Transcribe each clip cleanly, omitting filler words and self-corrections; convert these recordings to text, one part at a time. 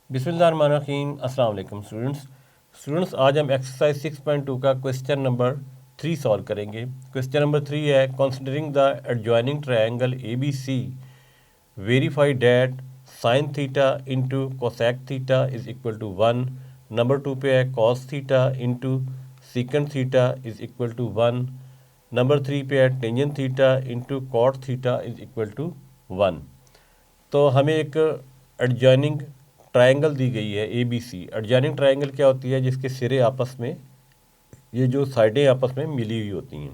बिस्मिल्लाहिर्रहमानिर्रहीम। अस्सलाम वालेकुम स्टूडेंट्स, आज हम एक्सरसाइज 6.2 का क्वेश्चन नंबर 3 सॉल्व करेंगे। क्वेश्चन नंबर 3 है, considering the adjoining triangle A B C verify that sine theta into cosec theta is equal to 1। Number 2 पे है cos theta into secant theta is equal to 1। Number 3 पे है tangent theta into cot theta is equal to 1। तो हमें एक adjoining triangle दी गई है A B C. Adjoining triangle क्या होती है? जिसके सिरे आपस में, ये जो साइडें आपस में मिली हुई होती हैं।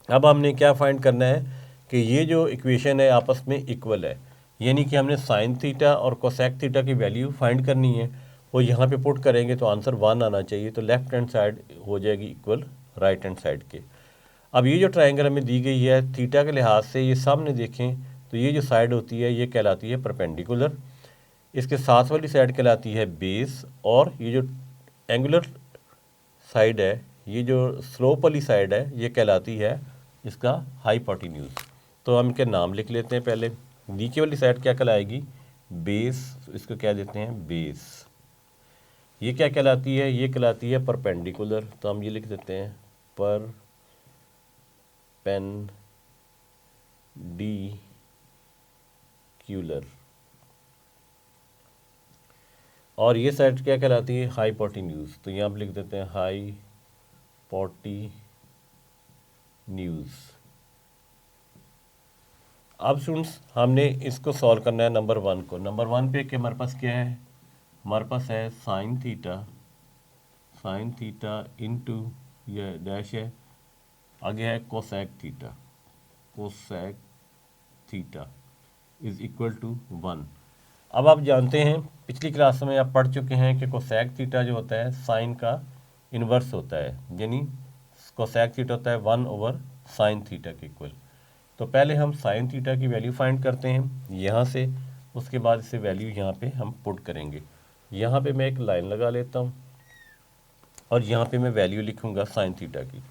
अब हमने क्या फाइंड करना है कि ये जो इक्वेशन है आपस में इक्वल है, यानी कि हमने साइन थीटा और कोसेक थीटा की वैल्यू फाइंड करनी है। वो यहाँ पे पुट करेंगे तो आंसर 1 आना चाहिए, तो लेफ्ट हैंड साइड हो जाएगी इक्वल राइट हैंड साइड के। अब ये जो ट्रायंगल हमें दी गई है थीटा के लिहाज से, ये सामने देखें तो ये जो साइड होती है ये कहलाती है परपेंडिकुलर, इसके साथ वाली साइड कहलाती है बेस, और ये जो एंगुलर साइड है, ये जो स्लोप वाली साइड है, ये कहलाती है इसका हाइपोटेन्यूज। तो हम इनके नाम लिख लेते हैं। पहले नीचे वाली साइड क्या कहलाएगी? बेस, इसको क्या देते हैं? बेस। ये क्या कहलाती है? ये कहलाती है परपेंडिकुलर, तो हम ये लिख देते हैं पर पेन डी क्यूलर। और ये साइड क्या कहलाती है? हाइपोटेन्यूज, तो यहाँ आप लिख देते हैं हाइपोटेन्यूज। अब स्टूडेंट्स हमने इसको सॉल्व करना है नंबर 1 को। नंबर 1 पे कि हमारे पास क्या है? हमारे पास है साइन थीटा इंटू, ये डैश है, आगे है cosec theta is equal to 1। अब आप जानते हैं, पिछली क्लास में आप पढ़ चुके हैं कि कोसेक थीटा जो होता है साइन का इन्वर्स होता है, यानी कोसेक थीटा होता है 1 ओवर साइन थीटा के इक्वल। तो पहले हम साइन थीटा की वैल्यू फाइंड करते हैं यहाँ से, उसके बाद इसे वैल्यू यहाँ पे हम पुट करेंगे। यहाँ पे मैं एक लाइन लगा लेता हूँ और यहाँ पे मैं वैल्यू लिखूँगा साइन थीटा की।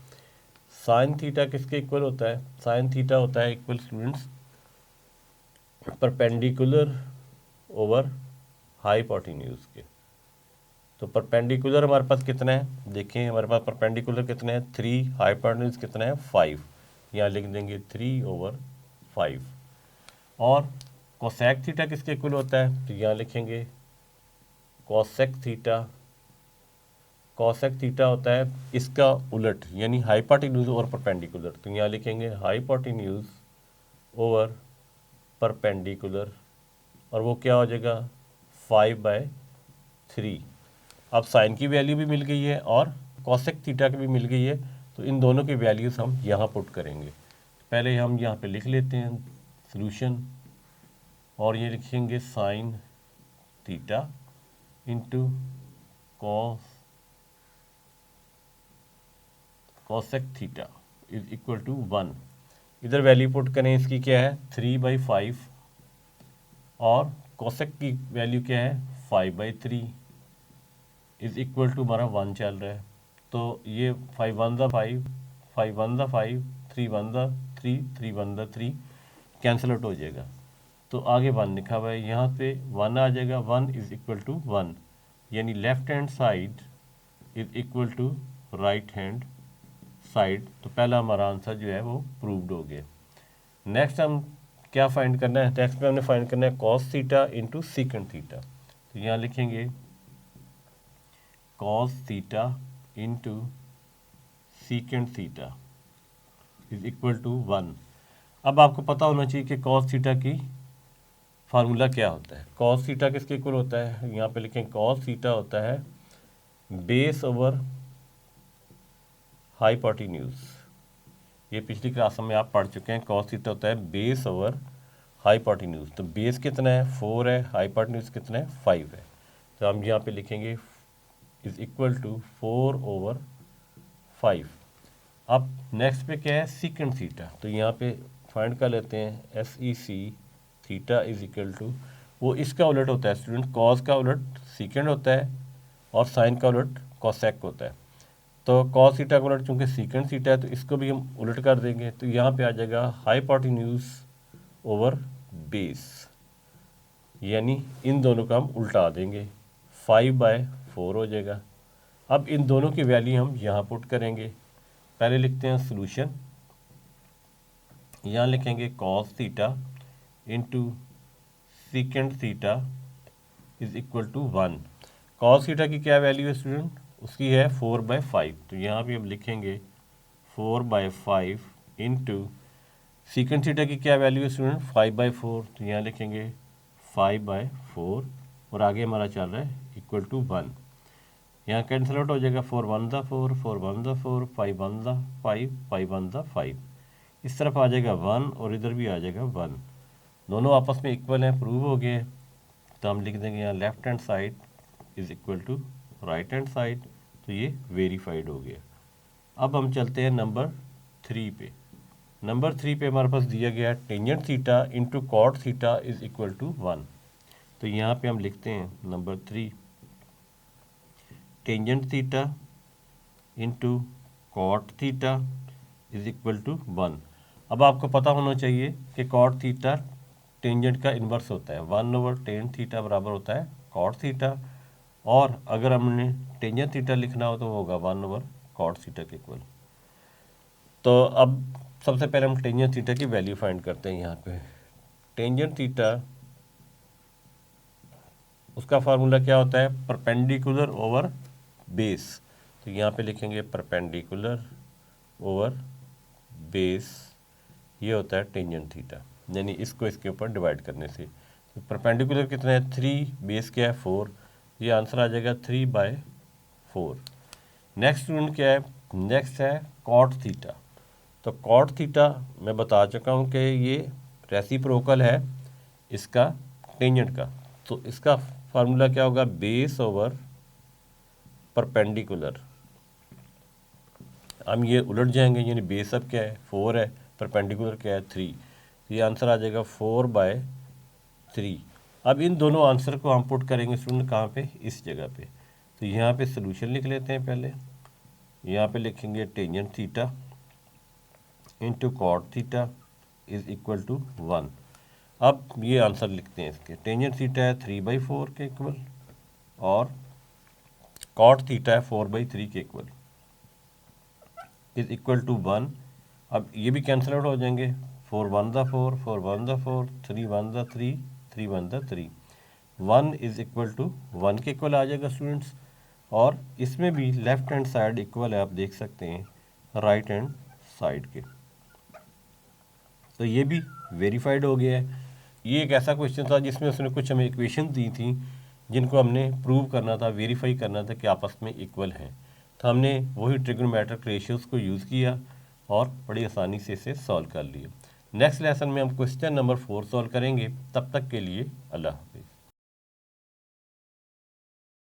साइन थीटा किसके इक्वल होता है? साइन थीटा होता है equal students perpendicular over hypotenuse के। तो परपेंडिकुलर हमारे पास कितना है? देखिए हमारे पास परपेंडिकुलर कितने हैं? 3। हाइपोटेन्यूज कितना है? 5। यहाँ लिख देंगे 3 ओवर 5। और कोसेक थीटा किसके इक्वल होता है? तो यहाँ लिखेंगे कोसेक थीटा होता है इसका उलट, यानी हाइपोटेन्यूज ओवर परपेंडिकुलर। तो यहाँ लिखेंगे हाइपोटेन्यूज ओवर परपेंडिकुलर, और वो क्या हो जाएगा? 5/3। अब साइन की वैल्यू भी मिल गई है और कोसेक थीटा की भी मिल गई है, तो इन दोनों की वैल्यूज हम यहाँ पुट करेंगे। पहले हम यहाँ पे लिख लेते हैं सॉल्यूशन, और ये लिखेंगे sine theta into cosec theta is equal to 1। इधर वैल्यू पुट करें, इसकी क्या है? 3/5, और कोसेक की वैल्यू क्या है? 5/3 इज इक्वल टू हमारा 1 चल रहा है। तो ये 5 1 ज़ा 5, 5 1 ज़ा 5, 3 1 ज़ा 3, 3 1 ज़ा 3, कैंसिल आउट हो जाएगा। तो आगे 1 लिखा हुआ है, यहाँ पे 1 आ जाएगा। 1 इज इक्वल टू 1, यानी left hand side is equal to right hand side. तो पहला हमारा आंसर जो है वो प्रूव्ड हो गया। नेक्स्ट हम क्या फाइंड करना है? नेक्स्ट में हमने फाइंड करना है cos theta into secant theta. तो यहाँ लिखेंगे cos theta into secant theta is equal to 1। अब आपको पता होना चाहिए कि कॉस थीटा की फार्मूला क्या होता है। कॉस थीटा किसके इक्वल होता है? यहाँ पे लिखें कॉस थीटा होता है बेस ओवर हाइपोटेन्यूज। ये पिछली क्लास में आप पढ़ चुके हैं। कॉस थीटा होता है बेस ओवर हाइपोटेन्यूज। तो बेस कितना है? 4 है, हाइपोटेन्यूज कितना है? 5 है। तो हम यहाँ पे लिखेंगे इज इक्वल टू 4 ओवर 5। अब नेक्स्ट पे क्या है? Secant theta. तो यहाँ पे फाइंड कर लेते हैं SEC theta is equal to, वो इसका उलट होता है स्टूडेंट, कॉस का उलट सीकेंड होता है और साइन का उलट कॉसेक होता है। तो कॉस थीटा का उलट चूँकि सीकेंड थीटा है, तो इसको भी हम उलट कर देंगे। तो यहाँ पे आ जाएगा हाइपोटेन्यूज ओवर बेस। यानी इन दोनों का हम उल्टा देंगे, 5/4 हो जाएगा। अब इन दोनों की वैल्यू हम यहाँ पुट करेंगे। पहले लिखते हैं सोल्यूशन, यहाँ लिखेंगे cos theta into secant theta is equal to 1। Cos theta की क्या वैल्यू है स्टूडेंट, उसकी है 4/5, तो यहाँ पे हम लिखेंगे 4/5 इंटू सीकेंड थीटा की क्या वैल्यू है स्टूडेंट, 5/4, तो यहाँ लिखेंगे 5/4 और आगे हमारा चल रहा है इक्वल टू 1। यहाँ कैंसिल आउट हो जाएगा, 4 1 ज़ा 4, 4 1 ज़ा 4, 5 1 ज़ा 5, 5 1 ज़ा 5। इस तरफ आ जाएगा 1 और इधर भी आ जाएगा 1। दोनों आपस में इक्वल हैं, प्रूव हो गए। तो हम लिख देंगे यहाँ left hand side is equal to right hand side, तो ये वेरीफाइड हो गया। अब हम चलते हैं नंबर 3 पे। नंबर 3 पे हमारे पास दिया गया tangent theta into cot theta is equal to 1। तो यहाँ पे हम लिखते हैं number 3 tangent theta into cot theta is equal to 1। अब आपको पता होना चाहिए कि कॉट थीटा टेंजेंट का इन्वर्स होता है, 1/tan थीटा बराबर होता है कॉट थीटा, और अगर हमने टेंजेंट थीटा लिखना हो तो वो होगा 1/cot थीटा के इक्वल। तो अब सबसे पहले हम टेंजेंट थीटा की वैल्यू फाइंड करते हैं। यहाँ पे टेंजेंट थीटा उसका फार्मूला क्या होता है, परपेंडिकुलर ओवर बेस। तो यहाँ पे लिखेंगे परपेंडिकुलर ओवर बेस, ये होता है टेंजेंट थीटा, यानी इसको इसके ऊपर डिवाइड करने से। तो परपेंडिकुलर कितना है 3, बेस क्या है 4, ये आंसर आ जाएगा 3/4। नेक्स्ट स्टूडेंट क्या है, नेक्स्ट है कॉट थीटा। तो कॉट थीटा मैं बता चुका हूँ कि ये रेसिप्रोकल है इसका टेंजेंट का। तो इसका फार्मूला क्या होगा, बेस ओवर परपेंडिकुलर। हम ये उलट जाएंगे, यानी बेस अब क्या है 4 है, परपेंडिकुलर क्या है 3, तो ये आंसर आ जाएगा 4/3। अब इन दोनों आंसर को हम पुट करेंगे स्टूडेंट कहाँ पे, इस जगह पे। तो यहाँ पे सोल्यूशन लिख लेते हैं पहले। यहाँ पे लिखेंगे tangent theta into cot theta is equal to 1। अब ये आंसर लिखते हैं इसके, टेंजेंट थीटा है 3/4 के इक्वल और कॉट थीटा है 4/3 के इक्वल इज इक्वल टू 1। अब ये भी कैंसिल आउट हो जाएंगे, 4 1 ज़ा 4, 4 1 ज़ा 4, 3 1 ज़ा 3, 3 1 ज़ा 3, 1 इज इक्वल टू 1 के इक्वल आ जाएगा स्टूडेंट्स। और इसमें भी लेफ्ट हैंड साइड इक्वल है, आप देख सकते हैं राइट हैंड साइड के। तो ये भी वेरीफाइड हो गया है। ये एक ऐसा क्वेश्चन था जिसमें उसने कुछ हमें इक्वेशन दी थी जिनको हमने प्रूव करना था, वेरीफाई करना था कि आपस में इक्वल हैं। तो हमने वही ट्रिग्नोमेट्रिक रेशियोज़ को यूज़ किया और बड़ी आसानी से इसे सॉल्व कर लिया। नेक्स्ट लेसन में हम क्वेश्चन नंबर 4 सॉल्व करेंगे। तब तक के लिए अल्लाह हाफ़िज़।